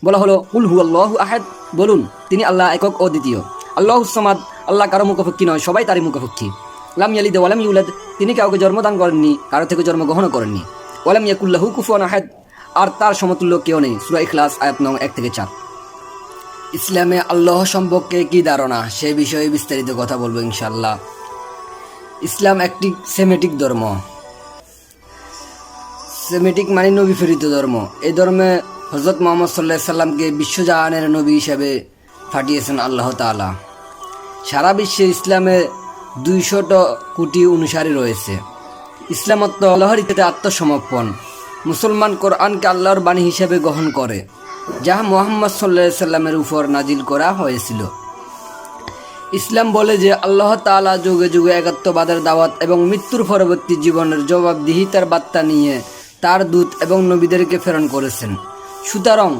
বলা হলো কুল হুয়াল্লাহু আহাদ, বলুন তিনি আল্লাহ একক ও দ্বিতীয়। আল্লাহুস সামাদ, আল্লাহ কারো মুখাপেক্ষী নয়, সবাই তারই মুখাপেক্ষী। লাম ইয়ালিদ ওয়া লাম ইউলাদ, তিনি কাউকে জন্মদান করেননি, কারো থেকে জন্মগ্রহণ করেননি। ওয়া লাম ইয়াকুল লাহু কুফুয়ান আহাদ, আর তার সমতুল্য কেউ নেই। সূরা ইখলাস আয়াত নং 1-4। ইসলামে আল্লাহ সম্পর্কে কি ধারণা, সে বিষয়ে বিস্তারিত কথা বলবো ইনশাআল্লাহ। ইসলাম একটি সেমেটিক ধর্ম। সেমেটিক মানে নবী প্রেরিত ধর্ম। এই ধর্মে হযরত মুহাম্মদ সাল্লাল্লাহু আলাইহি সাল্লামকে বিশ্বজাহানের নবী হিসেবে পাঠিয়েছেন আল্লাহ তাআলা। সারা বিশ্বে ইসলামে 200 কোটি অনুসারী রয়েছে। ইসলাম আল্লাহর ইচ্ছাতে আত্মসমর্পণ। মুসলমান কোরআনকে আল্লাহর বাণী হিসেবে গ্রহণ করে, যা মুহাম্মদ সাল্লাল্লাহু আলাইহি সাল্লামের উপর নাজিল করা হয়েছিল। ইসলাম বলে যে আল্লাহ তাআলা যুগে যুগে একাত্মবাদের দাওয়াত এবং মৃত্যুর পরবর্তী জীবনের জবাবদিহিতার বার্তা নিয়ে তার দূত এবং নবীদেরকে প্রেরণ করেছেন। সুতরাং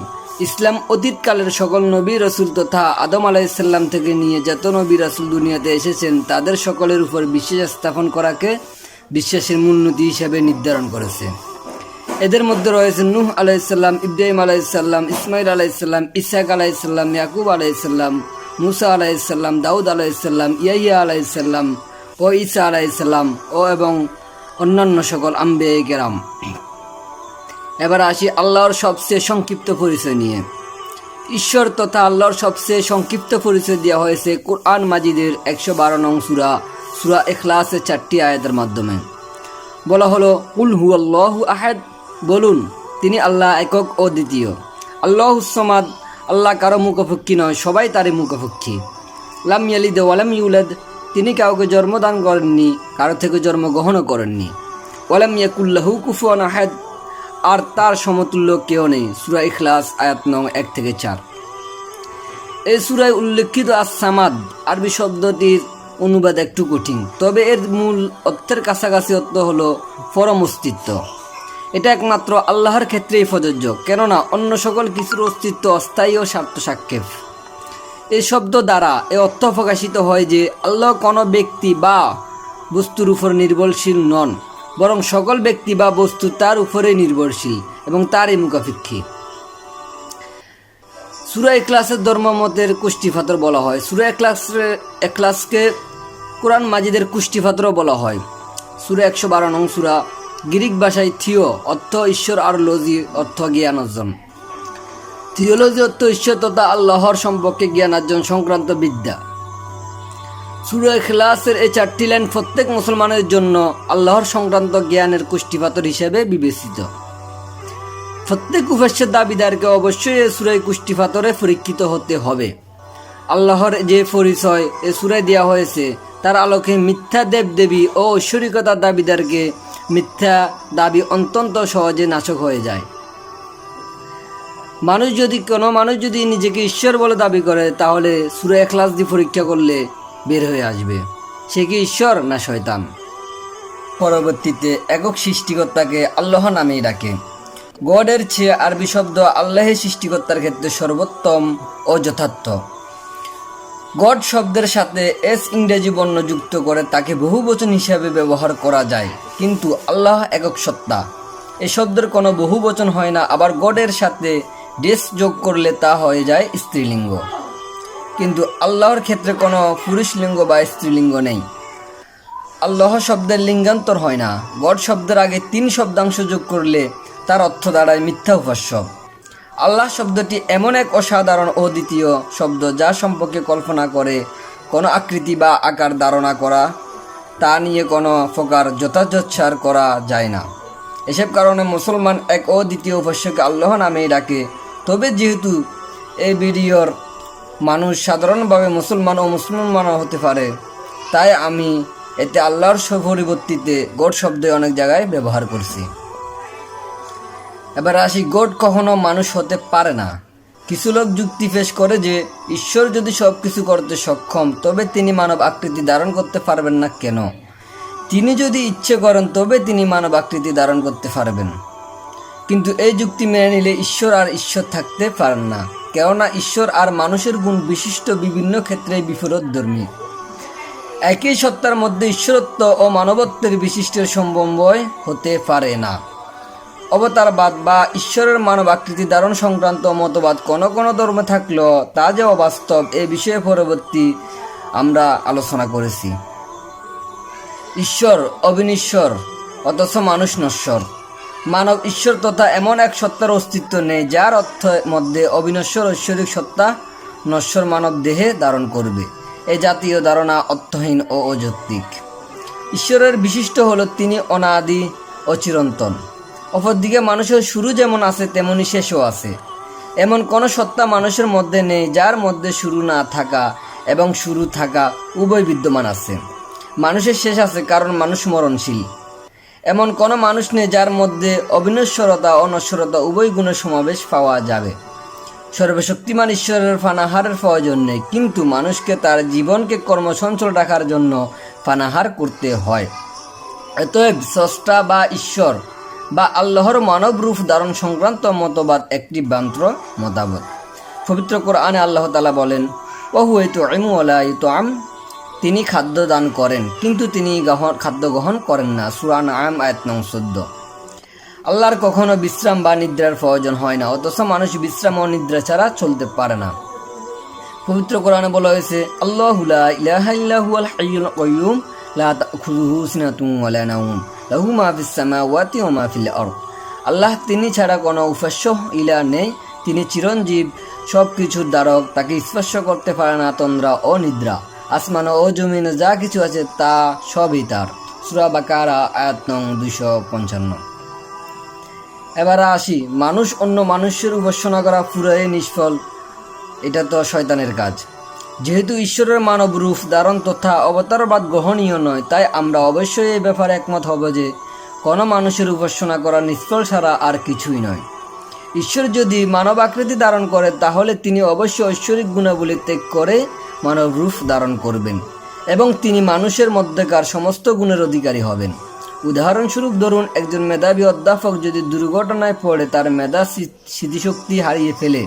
ইসলাম অতীতকালের সকল নবী রাসূল তথা আদম আলাইহিস সালাম থেকে নিয়ে যত নবী রাসূল দুনিয়াতে এসেছেন তাদের সকলের উপর বিশ্বাস স্থাপন করাকে বিশ্বাসের মূলনীতি হিসেবে নির্ধারণ করেছে। এদের মধ্যে রয়েছে নূহ আলাইহিস সালাম, ইব্রাহিম আলাইহিস সালাম, ইসমাইল আলাইহিস সালাম, ইসহাক আলাইহিস সালাম, ইয়াকুব আলাইহিস সালাম, মুসা আলাইহিস সালাম, দাউদ আলাইহিস সালাম, ইয়াহইয়া আলাইহিস সালাম ও ঈসা আলাইহিস সালাম ও এবং অন্যান্য সকল আম্বিয়া কেরাম। এবার আসি আল্লাহর সবচেয়ে সংক্ষিপ্ত পরিচয় নিয়ে। ঈশ্বর তথা আল্লাহর সবচেয়ে সংক্ষিপ্ত পরিচয় দেওয়া হয়েছে কুরআন মাজিদের 112 নং সূরা সূরা ইখলাসের 4টি আয়াতের মাধ্যমে। বলা হলো কুল হুয়াল্লাহু আহাদ, বলুন তিনি আল্লাহ একক ও দ্বিতীয়। আল্লাহুস সামাদ, আল্লাহ কারো মুখাপেক্ষী নয়, সবাই তারই মুখাপেক্ষী। লাম ইয়ালিদ ওয়া লাম ইউলাদ, তিনি কাউকে জন্মদান করেননি, কারো থেকে জন্মগ্রহণও করেননি। ওয়া লাম ইয়াকুল লাহু কুফুয়ান আহাদ, আর তার সমতুল্য কেউ নেই। সূরা ইখলাস আয়াত নং 1-4। এই সূরায় উল্লেখিত আস-সামাদ আরবি শব্দটির অনুবাদ একটু কঠিন, তবে এর মূল অর্থের কাছাকাছি অর্থ হলো পরম অস্তিত্ব। এটা একমাত্র আল্লাহর ক্ষেত্রেই প্রযোজ্য, কেননা অন্য সকল কিছুর অস্তিত্ব অস্থায়ী ও স্বার্থ সাপেক্ষ। এই শব্দ দ্বারা এ অর্থ প্রকাশিত হয় যে আল্লাহ কোনো ব্যক্তি বা বস্তুর উপর নির্ভরশীল নন, বরং সকল ব্যক্তি বা বস্তু তার উপরে নির্ভরশীল এবং তারই মুখাপেক্ষী। সূরা ইখলাসের ধর্মমতের কুষ্টিপাথর বলা হয়। সূরা ইখলাসকে কুরআন মাজিদের কুষ্টিপাথরও বলা হয়। সূরা 112 নং সূরা, গ্রিক ভাষায় থিও অর্থ ঈশ্বর আর লজি অর্থ জ্ঞান অর্জন। থিওলজি অর্থ ঈশ্বর তথা আল্লাহর সম্পর্কে জ্ঞান অর্জন সংক্রান্ত বিদ্যা। সূরা ইখলাসের এই 4টি লাইন প্রত্যেক মুসলমানের জন্য আল্লাহর সংক্রান্ত জ্ঞানের কুষ্টিপাথর হিসেবে বিবেচিত। প্রত্যেক উপাস্যের দাবিদারকে অবশ্যই এই সূরায় কুষ্টিপাথরে পরীক্ষিত হতে হবে। আল্লাহর যে পরিচয় এ সূরায় দেওয়া হয়েছে তার আলোকে মিথ্যা দেবদেবী ও ঐশ্বরিকতার দাবিদারকে মিথ্যা দাবি অত্যন্ত সহজে নাশক হয়ে যায়। কোনো মানুষ যদি নিজেকে ঈশ্বর বলে দাবি করে, তাহলে সূরা ইখলাস দিয়ে পরীক্ষা করলে বের হয়ে আসবে সে কি ঈশ্বর না শয়তান। পরবর্তীতে একক সৃষ্টিকর্তাকে আল্লাহ নামেই ডাকে। গডের চেয়ে আরবি শব্দ আল্লাহের সৃষ্টিকর্তার ক্ষেত্রে সর্বোত্তম ও যথার্থ। গড শব্দের সাথে এস ইংরেজি বর্ণ যুক্ত করে তাকে বহুবচন হিসাবে ব্যবহার করা যায়, কিন্তু আল্লাহ একক সত্তা, এ শব্দের কোনো বহুবচন হয় না। আবার গডের সাথে ডেস যোগ করলে তা হয়ে যায় স্ত্রীলিঙ্গ, কিন্তু আল্লাহর ক্ষেত্রে কোনো পুরুষলিঙ্গ বা স্ত্রীলিঙ্গ নেই। আল্লাহ শব্দের লিঙ্গান্তর হয় না। গড শব্দের আগে 3 শব্দাংশ যোগ করলে তার অর্থ দাঁড়ায় মিথ্যা উপাস্য। আল্লাহ শব্দটি এমন এক অসাধারণ ও দ্বিতীয় শব্দ যা সম্পর্কে কল্পনা করে কোনো আকৃতি বা আকার ধারণা করা তা নিয়ে কোনো প্রকার যথাযথ করা যায় না। এসব কারণে মুসলমান এক ও দ্বিতীয় উপাস্যকে আল্লাহ নামেই ডাকে। তবে যেহেতু এই ভিডিওর মানুষ সাধারণভাবে মুসলমান ও মুসলমানও হতে পারে, তাই আমি এতে আল্লাহর পরিবর্তিতে গড শব্দে অনেক জায়গায় ব্যবহার করছি। এবার আসি, গড কখনো মানুষ হতে পারে না। কিছু লোক যুক্তি পেশ করে যে ঈশ্বর যদি সব কিছু করতে সক্ষম, তবে তিনি মানব আকৃতি ধারণ করতে পারবেন না কেন? তিনি যদি ইচ্ছে করেন তবে তিনি মানব আকৃতি ধারণ করতে পারবেন। কিন্তু এই যুক্তি মেনে নিলে ঈশ্বর আর ঈশ্বর থাকতে পারেন না, কেননা ঈশ্বর আর মানুষের গুণ বিশিষ্ট বিভিন্ন ক্ষেত্রে বিপরীতধর্মী। একই সত্তার মধ্যে ঈশ্বরত্ব ও মানবত্বের বিশিষ্টের সমন্বয় হতে পারে না। অবতারবাদ বা ঈশ্বরের মানব আকৃতি ধারণ সংক্রান্ত মতবাদ কোনো কোনো ধর্মে থাকলেও তা যে অবাস্তব এ বিষয়ে পরবর্তী আমরা আলোচনা করেছি। ঈশ্বর অবিনশ্বর, অথচ মানুষ নশ্বর। মানব ঈশ্বর তথা এমন এক সত্তার অস্তিত্ব নেই যার অর্থ মধ্যে অবিনশ্বর ঐশ্বরিক সত্তা নশ্বর মানব দেহে ধারণ করবে। এ জাতীয় ধারণা অর্থহীন ও অযৌক্তিক। ঈশ্বরের বিশিষ্ট হলো তিনি অনাদি ও চিরন্তন। অপরদিকে মানুষের শুরু যেমন আছে তেমনি শেষও আছে। এমন কোনো সত্তা মানুষের মধ্যে নেই যার মধ্যে শুরু না থাকা এবং শুরু থাকা উভয় বিদ্যমান আছে। মানুষের শেষ আছে কারণ মানুষ মরণশীল। এমন কোনো মানুষ নেই যার মধ্যে অবিনশ্বরতা ও নশ্বরতা উভয় গুণের সমাবেশ পাওয়া যাবে। সর্বশক্তিমান ঈশ্বরের পানাহারের প্রয়োজন নেই, কিন্তু মানুষকে তার জীবনকে কর্মসঞ্চল রাখার জন্য পানাহার করতে হয়। অতএব স্রষ্টা বা ঈশ্বর বা আল্লাহর মানব রূপ ধারণ সংক্রান্ত মতবাদ একটি ভ্রান্ত মতবাদ। পবিত্র কোরআনে আল্লাহ তাআলা বলেন, ওয়াহুয়া ইউতঈমু ওয়া লা ইউতআম, তিনি খাদ্য দান করেন কিন্তু তিনি খাদ্য গ্রহণ করেন না। সূরা আনআম আয়াত নং 14। আল্লাহর কখনো বিশ্রাম বা নিদ্রার প্রয়োজন হয় না, অথচ মানুষ বিশ্রাম ও নিদ্রা ছাড়া চলতে পারে না। পবিত্র কোরআনে বলা হয়েছে, আল্লাহু লা ইলাহা ইল্লা হুয়াল হাইয়ুল কাইয়্যুম লা তাখুযুহু সিনাতুন ওয়া লা নাওম লাহু মা ফিস সামাওয়াতি ওয়া মা ফিল আরদ। আল্লাহ তিনি ছাড়া কোনো উপাস্য ইলাহ নেই, তিনি চিরঞ্জীব, সব কিছুর ধারক, তাকে স্পর্শ করতে পারে না তন্দ্রা ও নিদ্রা। আসমান ও জমিনে যা কিছু আছে তা সবই তার। সূরা বাকারা আয়াত নং 255। এবার আসি, মানুষ অন্য মানুষের উপাসনা করা পুরাই নিষ্ফল, এটা তো শয়তানের কাজ। যেহেতু ঈশ্বরের মানব রূপ ধারণ তথা অবতারবাদ গ্রহণীয় নয়, তাই আমরা অবশ্যই এই ব্যাপারে একমত হব যে কোনো মানুষের উপাসনা করা নিষ্ফল ছাড়া আর কিছুই নয়। ঈশ্বর যদি মানব আকৃতি ধারণ করে তাহলে তিনি অবশ্যই ঐশ্বরিক গুণাবলী ত্যাগ করে মানব রূপ ধারণ করবেন এবং তিনি মানুষের মধ্যেকার সমস্ত গুণের অধিকারী হবেন। উদাহরণস্বরূপ ধরুন, একজন মেধাবী অধ্যাপক যদি দুর্ঘটনায় পড়ে তার মেধা স্মৃতিশক্তি হারিয়ে ফেলে,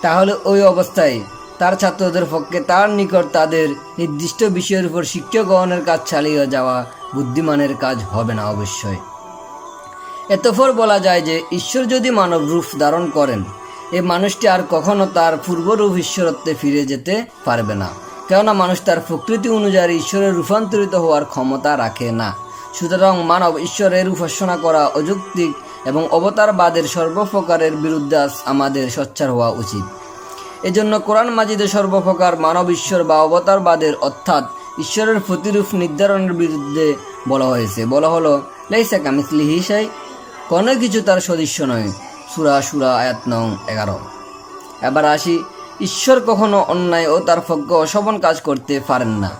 তাহলে ওই অবস্থায় তার ছাত্রদের পক্ষে তার নিকট তাদের নির্দিষ্ট বিষয়ের উপর শিক্ষা গ্রহণের কাজ চালিয়ে যাওয়া বুদ্ধিমানের কাজ হবে না অবশ্যই। এতপর বলা যায় যে ঈশ্বর যদি মানব রূপ ধারণ করেন, এই মানুষটি আর কখনো তার পূর্বরূপ ঈশ্বরত্বে ফিরে যেতে পারবে না, কেননা মানুষ তার প্রকৃতি অনুযায়ী ঈশ্বরে রূপান্তরিত হওয়ার ক্ষমতা রাখে না। সুতরাং মানব ঈশ্বরের উপাসনা করা অযৌক্তিক এবং অবতারবাদের সর্বপ্রকারের বিরুদ্ধে আমাদের সোচ্চার হওয়া উচিত। এজন্য কোরআন মাজিদে সর্বপ্রকার মানব ঈশ্বর বা অবতারবাদের অর্থাৎ ঈশ্বরের প্রতিরূপ নির্ধারণের বিরুদ্ধে বলা হয়েছে। বলা হলো, লাইসা কামিসলিহি শাই, কোনো কিছু তার সদৃশ্য নয়। সূরা শুরা আয়াত নং 11। এবার আসি, ঈশ্বর কখনো অন্যায় ও তার পক্ষে অশোভন কাজ করতে পারেন না।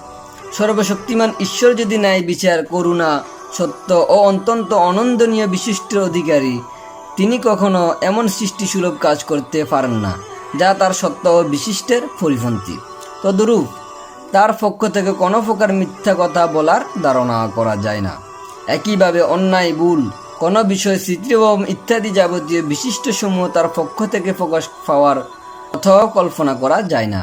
সর্বশক্তিমান ঈশ্বর যদি ন্যায় বিচার, করুণা, সত্য ও অত্যন্ত অনন্দনীয় বিশিষ্টের অধিকারী, তিনি কখনো এমন সৃষ্টিসুলভ কাজ করতে পারেন না যা তার সত্য ও বিশিষ্টের পরিপন্থী। তদ্রূপ তার পক্ষ থেকে কোনো প্রকার মিথ্যা কথা বলার ধারণা করা যায় না। একইভাবে অন্যায়, ভুল, কোনো বিষয়, স্মৃতিভ্রম ইত্যাদি যাবতীয় বিশিষ্ট সমূহ তার পক্ষ থেকে প্রকাশ পাওয়ার অথবা কল্পনা করা যায় না।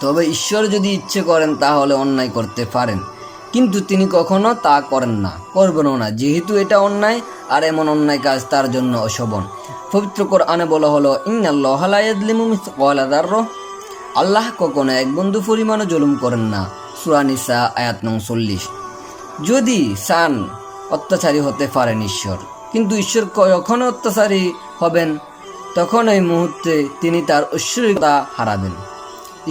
তবে ঈশ্বর যদি ইচ্ছে করেন তাহলে অন্যায় করতে পারেন, কিন্তু তিনি কখনো তা করেন না, করবেনও না, যেহেতু এটা অন্যায় আর এমন অন্যায় কাজ তার জন্য অশোভন। পবিত্র কোরআনে বলা হলো, ইন্নাল্লাহা লা ইয়াযলিমু মিসকালা যাররাহ, আল্লাহ কখনো এক বিন্দু পরিমাণও জুলুম করেন না। সূরা নিসা আয়াত নং 40। যদি চান অত্যাচারী হতে পারেন ঈশ্বর, কিন্তু ঈশ্বর যখন অত্যাচারী হবেন তখন ওই মুহূর্তে তিনি তার ঐশ্বরিকতা হারাবেন।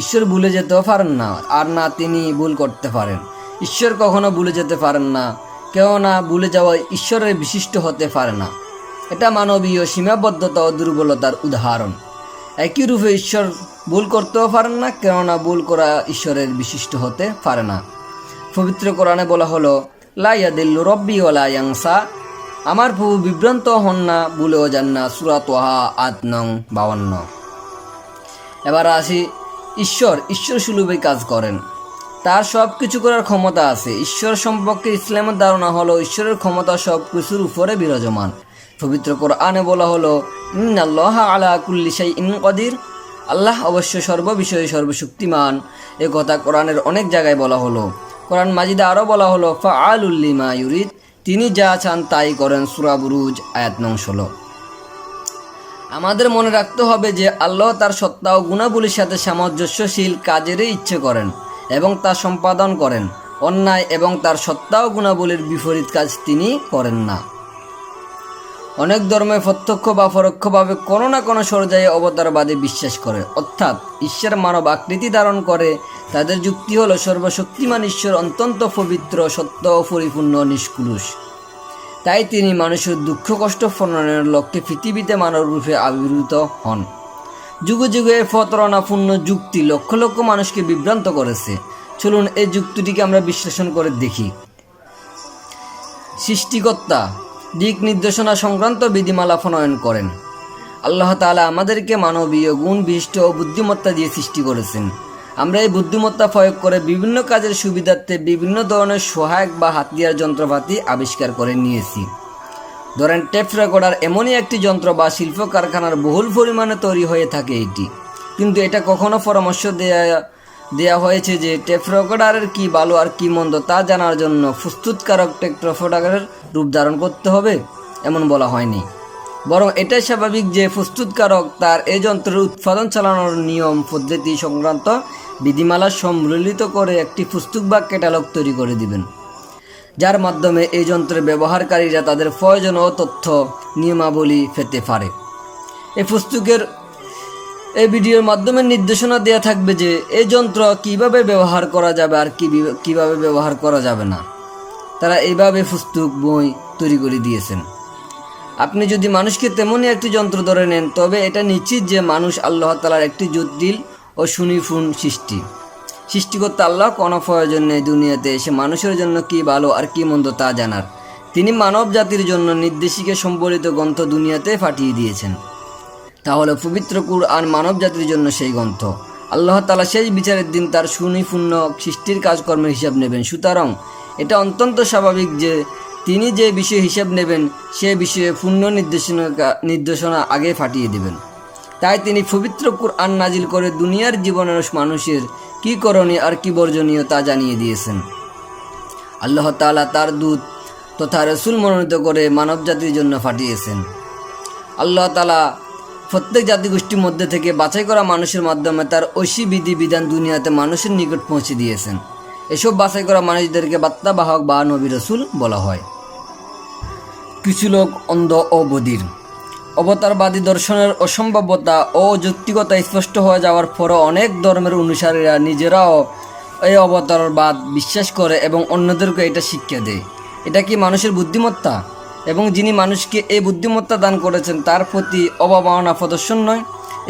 ঈশ্বর ভুলে যেতেও পারেন না, আর না তিনি ভুল করতে পারেন। ঈশ্বর কখনো ভুলে যেতে পারেন না, কেননা ভুলে যাওয়া ঈশ্বরের বিশিষ্ট হতে পারে না। এটা মানবীয় সীমাবদ্ধতা ও দুর্বলতার উদাহরণ। একই রূপে ঈশ্বর ভুল করতেও পারেন না, কেননা ভুল করা ঈশ্বরের বিশিষ্ট হতে পারে না। পবিত্র কোরআনে বলা হলো, লা ইয়াদিল্লু রব্বি ওয়া লা ইয়ানসা, আমার প্রভু বিভ্রান্ত হন না, ভুলেও যান না। সূরা তাহা আয়াত নং 52। এবার আসি, ঈশ্বর সুলভে কাজ করেন, তার সব কিছু করার ক্ষমতা আছে। ঈশ্বর সম্পর্কে ইসলামের ধারণা হলো ঈশ্বরের ক্ষমতা সব কিছুর উপরে বিরাজমান। পবিত্র কোরআনে বলা হলো, ইন্নাল্লাহা আলা কুল্লি শাইইন কাদির, আল্লাহ অবশ্য সর্ববিষয়ে সর্বশক্তিমান। এ কথা কোরআনের অনেক জায়গায় বলা হলো। কোরআন মাজিদে আরও বলা হলো, ফাআলুল লিমা ইউরিদ, তিনি যা চান তাই করেন। সূরা বুরুজ আয়াত নং 16। আমাদের মনে রাখতে হবে যে আল্লাহ তার সত্তা ও গুণাবলীর সাথে সামঞ্জস্যশীল কাজেরই ইচ্ছে করেন এবং তা সম্পাদন করেন। অন্যায় এবং তার সত্তা ও গুণাবলীর বিপরীত কাজ তিনি করেন না। অনেক ধর্মে প্রত্যক্ষ বা পরোক্ষভাবে কোনো না কোনো পর্যায়ে অবতারবাদে বিশ্বাস করে, অর্থাৎ ঈশ্বর মানব আকৃতি ধারণ করে। তাদের যুক্তি হলো সর্বশক্তিমান ঈশ্বর অত্যন্ত পবিত্র, সত্য ও পরিপূর্ণ, নিষ্কলুষ। তাই তিনি মানুষের দুঃখ কষ্ট প্রণয়নের লক্ষ্যে পৃথিবীতে মানবরূপে আবির্ভূত হন। যুগে যুগে প্রতারণাপূর্ণ যুক্তি লক্ষ লক্ষ মানুষকে বিভ্রান্ত করেছে। চলুন এই যুক্তিটিকে আমরা বিশ্লেষণ করে দেখি। সৃষ্টিকর্তা দিক নির্দেশনা সংক্রান্ত বিধিমালা প্রণয়ন করেন। আল্লাহ তাআলা আমাদেরকে মানবীয় গুণ বিশিষ্ট ও বুদ্ধিমত্তা দিয়ে সৃষ্টি করেছেন। আমরা এই বুদ্ধিমত্তা প্রয়োগ করে বিভিন্ন কাজের সুবিধার্থে বিভিন্ন ধরনের সহায়ক বা হাতিয়ার যন্ত্রপাতি আবিষ্কার করে নিয়েছি। ধরেন টেপ রেকর্ডার এমনই একটি যন্ত্র বা শিল্প কারখানার বহুল পরিমাণে তৈরি হয়ে থাকে এটি, কিন্তু এটা কখনো পরামর্শ দেয়া হয়েছে যে টেপ রেকর্ডারের কী ভালো আর কী মন্দ তা জানার জন্য প্রস্তুতকারক টেপ রেকর্ডারের রূপ ধারণ করতে হবে, এমন বলা হয়নি। বরং এটাই স্বাভাবিক যে প্রস্তুতকারক তার এই যন্ত্রের উৎপাদন চালানোর নিয়ম পদ্ধতি সংক্রান্ত বিধিমালা সম্মিলিত করে একটি পুস্তক বা ক্যাটালগ তৈরি করে দিবেন, যার মাধ্যমে এই যন্ত্রের ব্যবহারকারীরা তাদের প্রয়োজনীয় তথ্য নিয়মাবলী পেতে পারে। এই পুস্তকের এই ভিডিওর মাধ্যমে নির্দেশনা দেওয়া থাকবে যে এই যন্ত্র কিভাবে ব্যবহার করা যাবে আর কিভাবে ব্যবহার করা যাবে না। তারা এইভাবে পুস্তক বই তৈরি করে দিয়েছেন। আপনি যদি মানুষকে তেমনই একটি যন্ত্র ধরে নেন, তবে এটা নিশ্চিত যে মানুষ আল্লাহ তাআলার একটি জটিল ও সুনিপুণ সৃষ্টিকর্তা আল্লাহ কোনো প্রয়োজন নেই দুনিয়াতে এসে মানুষের জন্য কি ভালো আর কি মন্দ তা জানার। তিনি মানব জাতির জন্য নির্দেশিকা সম্বলিত গ্রন্থ দুনিয়াতে পাঠিয়ে দিয়েছেন। তাহলে পবিত্র কুরআন মানব জাতির জন্য সেই গ্রন্থ। আল্লাহ তাআলা শেষ বিচারের দিন তার সুনিপুণ সৃষ্টির কাজকর্মের হিসাব নেবেন। সুতরাং এটা অত্যন্ত স্বাভাবিক যে তিনি যে বিষয়ে হিসাব নেবেন সে বিষয়ে পূর্ণ নির্দেশনা আগে পাঠিয়ে দেবেন। তাই তিনি পবিত্র কুরআন নাজিল করে দুনিয়ার জীবনের মানুষের কি করণীয় আর কি বর্জনীয় তা জানিয়ে দিয়েছেন। আল্লাহ তাআলা তার দূত তথা রাসূল মনোনীত করে মানব জাতির জন্য পাঠিয়েছেন। আল্লাহ তাআলা প্রত্যেক জাতিগোষ্ঠীর মধ্যে থেকে বাছাই করা মানুষের মাধ্যমে তার ঐশী বিধি বিধান দুনিয়াতে মানুষের নিকট পৌঁছে দিয়েছেন। এসব বাছাই করা মানুষদেরকে বার্তাবাহক বা নবী রাসূল বলা হয়। কিছু লোক অন্ধ ও বধির। অবতারবাদী দর্শনের অসম্ভাব্যতা ও যৌক্তিকতা স্পষ্ট হয়ে যাওয়ার পরও অনেক ধর্মের অনুসারীরা নিজেরাও এই অবতারবাদ বিশ্বাস করে এবং অন্যদেরকে এটা শিক্ষা দেয়। এটা কি মানুষের বুদ্ধিমত্তা? এবং যিনি মানুষকে এই বুদ্ধিমত্তা দান করেছেন তার প্রতি অবমাননা প্রদর্শন নয়?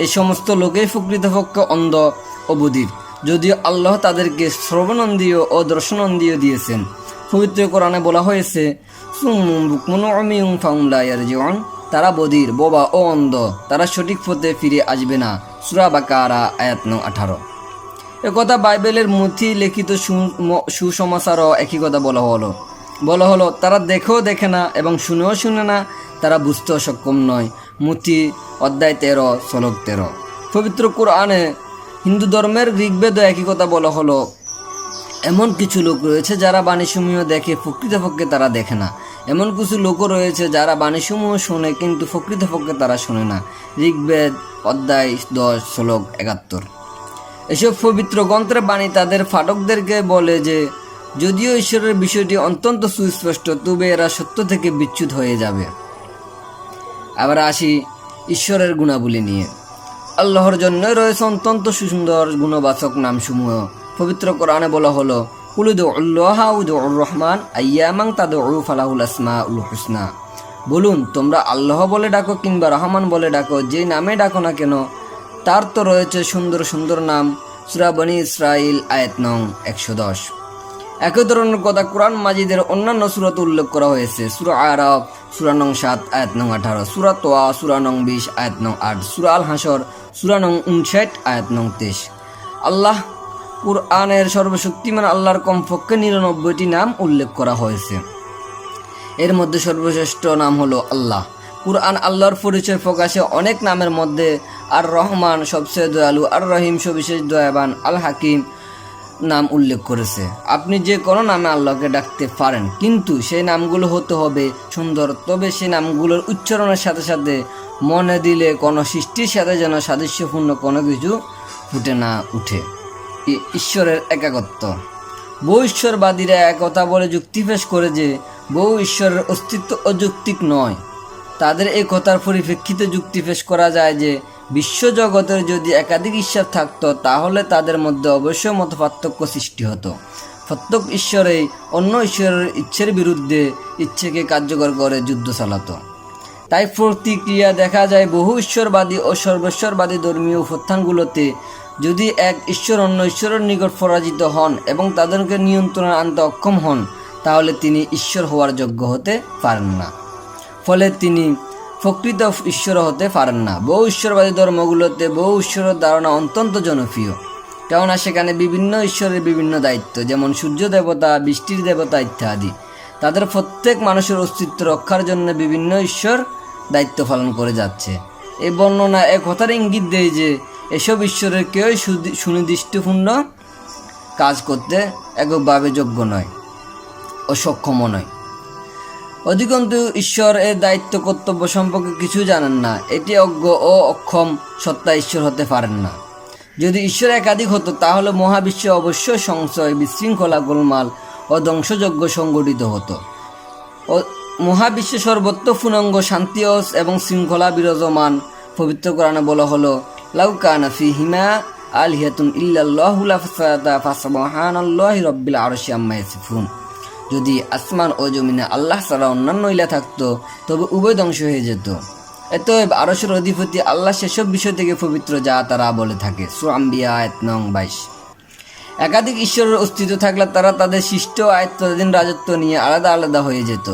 এই সমস্ত লোকেই প্রকৃতপক্ষে অন্ধ ও বধির, যদিও আল্লাহ তাদেরকে শ্রবণন্দিয় ও দর্শনন্দিয় দিয়েছেন। পবিত্র কোরআনে বলা হয়েছে, তারা বধির, বোবা ও অন্ধ, তারা সঠিক পথে ফিরে আসবে না। সূরা বাকারা আয়াত নং 18। একথা বাইবেলের মধ্যে লিখিত সুসমাচারও একই কথা বলা হলো তারা দেখেও দেখে না এবং শুনেও শুনে না, তারা বুঝতেও সক্ষম নয়। মথি অধ্যায় 13 শ্লোক 13। পবিত্র কোরআনে হিন্দু ধর্মের ঋগ্বেদে একই কথা বলা হলো। এমন কিছু লোক রয়েছে যারা বাণীসমূহ দেখে, প্রকৃতপক্ষে তারা দেখে না। এমন কিছু লোকও রয়েছে যারা বাণীসমূহ শোনে কিন্তু প্রকৃতপক্ষে তারা শোনে না। ঋগ্বেদ অধ্যায় 10 শ্লোক 71। এসব পবিত্র গ্রন্থের বাণী তাদের পাঠকদেরকে বলে যে যদিও ঈশ্বরের বিষয়টি অত্যন্ত সুস্পষ্ট, তবে এরা সত্য থেকে বিচ্যুত হয়ে যাবে। আবার আসি ঈশ্বরের গুণাবলী নিয়ে। আল্লাহর জন্য রয়েছে অত্যন্ত সুন্দর গুণবাচক নামসমূহ। পবিত্র কোরআনে বলা হলো, রহমান আইয়ামাং তাদউ ফালাহুল আসমাউল হুসনা। বলুন, তোমরা আল্লাহ বলে ডাকো কিংবা রহমান বলে ডাকো, যে নামে ডাকো না কেন তার তো রয়েছে সুন্দর সুন্দর নাম। সূরা বনী ইসরাঈল আয়াত নং 110। একই ধরনের কথা কোরআন মাজিদের অন্যান্য সূরাতে উল্লেখ করা হয়েছে। সূরা আরাফ সূরা নং 7 আয়াত নং 18, সূরা তোয়া সূরা নং 20 আয়াত নং 8, সূরা আল হাসর সূরা নং 59 আয়াত নং 23। আল্লাহ কুরআনের সর্বশক্তিমান আল্লাহর কমপক্ষে 99টি নাম উল্লেখ করা হয়েছে। এর মধ্যে সর্বশ্রেষ্ঠ নাম হলো আল্লাহ। কুরআন আল্লাহর পরিচয় প্রকাশে অনেক নামের মধ্যে আর রহমান সবচেয়ে দয়ালু, আর রহিম সবিশেষ দয়াবান, আল হাকিম নাম উল্লেখ করেছে। আপনি যে কোনো নামে আল্লাহকে ডাকতে পারেন, কিন্তু সেই নামগুলো হতে হবে সুন্দর। তবে সেই নামগুলোর উচ্চারণের সাথে সাথে মনে দিলে কোনো সৃষ্টির সাথে যেন সাদৃশ্যপূর্ণ কোনো কিছু ফুটে না উঠে। ঈশ্বরের একাকত্ব। বহু ঈশ্বরবাদীরা একথা বলে যুক্তি পেশ করে যে বহু ঈশ্বরের অস্তিত্ব অযৌক্তিক নয়। তাদের এই কথার পরিপ্রেক্ষিতে যুক্তি পেশ করা যায় যে বিশ্বজগতের যদি একাধিক ঈশ্বর থাকতো তাহলে তাদের মধ্যে অবশ্যই মতপার্থক্য সৃষ্টি হতো। প্রত্যেক ঈশ্বরেই অন্য ঈশ্বরের ইচ্ছের বিরুদ্ধে ইচ্ছেকে কার্যকর করে যুদ্ধ চালাতো। তাই প্রতিক্রিয়া দেখা যায় বহু ঈশ্বরবাদী ও সর্বেশ্বরবাদী ধর্মীয় উত্থানগুলোতে যদি এক ঈশ্বর অন্য ঈশ্বরের নিকট পরাজিত হন এবং তাদেরকে নিয়ন্ত্রণে আনতে অক্ষম হন, তাহলে তিনি ঈশ্বর হওয়ার যোগ্য হতে পারেন না। ফলে তিনি প্রকৃত ঈশ্বর হতে পারেন না। বহু ঈশ্বরবাদী ধর্মগুলোতে বহু ঈশ্বরের ধারণা অত্যন্ত জনপ্রিয়, কেননা সেখানে বিভিন্ন ঈশ্বরের বিভিন্ন দায়িত্ব, যেমন সূর্য দেবতা, বৃষ্টির দেবতা ইত্যাদি। তাদের প্রত্যেক মানুষের অস্তিত্ব রক্ষার জন্য বিভিন্ন ঈশ্বর দায়িত্ব পালন করে যাচ্ছে। এই বর্ণনা এক কথার ইঙ্গিত দেয় যে এসব ঈশ্বরের কেউই সুনির্দিষ্টপূর্ণ কাজ করতে এককভাবে যোগ্য নয় ও সক্ষমও নয়। অধিকন্তু ঈশ্বর এর দায়িত্ব কর্তব্য সম্পর্কে কিছু জানেন না। এটি অজ্ঞ ও অক্ষম সত্তা ঈশ্বর হতে পারেন না। যদি ঈশ্বর একাধিক হতো তাহলে মহাবিশ্বে অবশ্যই সংশয়, বিশৃঙ্খলা, গোলমাল ও ধ্বংসযজ্ঞ সংগঠিত হতো। ও মহাবিশ্বে সর্বত্র পূর্ণাঙ্গ শান্তি এবং শৃঙ্খলা বিরাজমান। পবিত্র কোরআনে বলা হলো, লাউ কানা ফীহিমা আলিহাতুন ইল্লাল্লাহু লাফাসাদাতা ফাসুবহানাল্লাহি রাব্বিল আরশি আম্মা ইয়াসিফুন। যদি আসমান ও জমিনে আল্লাহ ছাড়া অন্যান্য ইলা থাকতো তবে উভয় ধ্বংস হয়ে যেত। অতএব আরশের অধিপতি আল্লাহ সেসব বিষয় থেকে পবিত্র যা তারা বলে থাকে। সূরা আম্বিয়া আয়াত নং 22। একাধিক ঈশ্বরের অস্তিত্ব থাকলে তারা তাদের সৃষ্ট আয়ত্তাধীন রাজত্ব নিয়ে আলাদা আলাদা হয়ে যেত।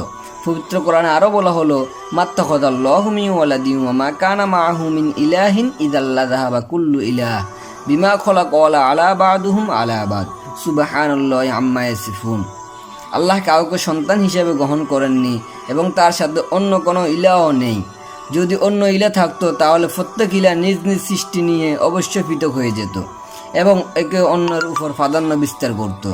পবিত্র কোরআনে আরও বলা হলো, মাত্তাখাযাল্লাহু মিন ওয়ালাদিন ওয়া মা কানা মাআহু মিন ইলাহিন ইযাল্লা যাহাবা কুল্লু ইলাহ বিমা খলাকা ওয়ালা আলা বা'দুহুম আলা বা'দ সুবহানাল্লাহি আম্মা ইয়াসিফুন। আল্লাহ কাউকে সন্তান হিসেবে গ্রহণ করেননি এবং তার সাথে অন্য কোনো ইলাহও নেই। যদি অন্য ইলা থাকতো তাহলে প্রত্যেক ইলা নিজ নিজ সৃষ্টি নিয়ে অবশ্যই পৃথক হয়ে যেত এবং একে অন্যের উপর প্রাধান্য বিস্তার করত।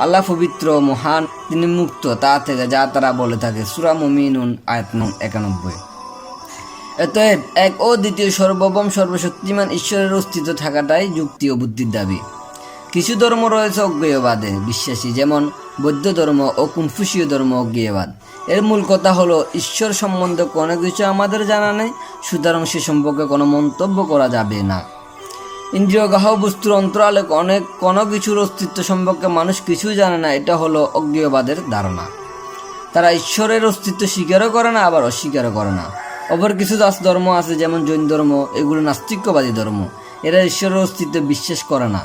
আল্লাহ পবিত্র, মহান, তিনি মুক্ত তা থেকে যা তারা বলে থাকে। সূরা মুমিনুন আয়াত নং 91। অতএব এক ও দ্বিতীয় সর্বভৌম সর্বশক্তিমান ঈশ্বরের অস্তিত্ব থাকাটাই যুক্তি ও বুদ্ধির দাবি। কিছু ধর্ম রয়েছে অজ্ঞেয়বাদে বিশ্বাসী, যেমন বৌদ্ধ ধর্ম ও কনফুসীয় ধর্ম। অজ্ঞেয়বাদ এর মূল কথা হলো ঈশ্বর সম্বন্ধে কোনো কিছু আমাদের জানা নেই, সুতরাং সে সম্পর্কে কোনো মন্তব্য করা যাবে না। ইন্দ্রিয়গ্রাহ্য বস্তুর অন্তরালে কোনো কিছুর অস্তিত্ব সম্পর্কে মানুষ কিছু জানে না, এটা হলো অজ্ঞেয়বাদের ধারণা। তারা ঈশ্বরের অস্তিত্ব স্বীকারও করে না, আবার অস্বীকারও করে না। অপর কিছু দাস ধর্ম আছে, যেমন জৈন ধর্ম, এগুলো নাস্তিক্যবাদী ধর্ম। এরা ঈশ্বরের অস্তিত্ব বিশ্বাস করে না।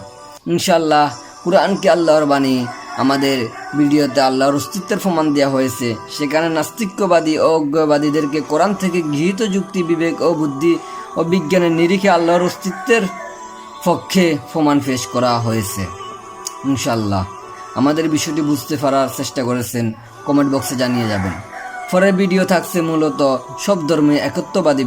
ইনশাআল্লাহ কুরআনকে আল্লাহর বাণী, আমাদের ভিডিওতে আল্লাহর অস্তিত্বের প্রমাণ দেওয়া হয়েছে। সেখানে নাস্তিক্যবাদী ও অজ্ঞবাদীদেরকে কোরআন থেকে গৃহীত যুক্তি, বিবেক ও বুদ্ধি ও বিজ্ঞানের নিরিখে আল্লাহর অস্তিত্বের পক্ষে প্রমাণ পেশ করা হয়েছে। ইনশাআল্লাহ আমাদের বিষয়টি বুঝতে পারার চেষ্টা করেছেন, কমেন্ট বক্সে জানিয়ে যাবেন। পরের ভিডিও থাকছে মূলত সব ধর্মে একত্ববাদী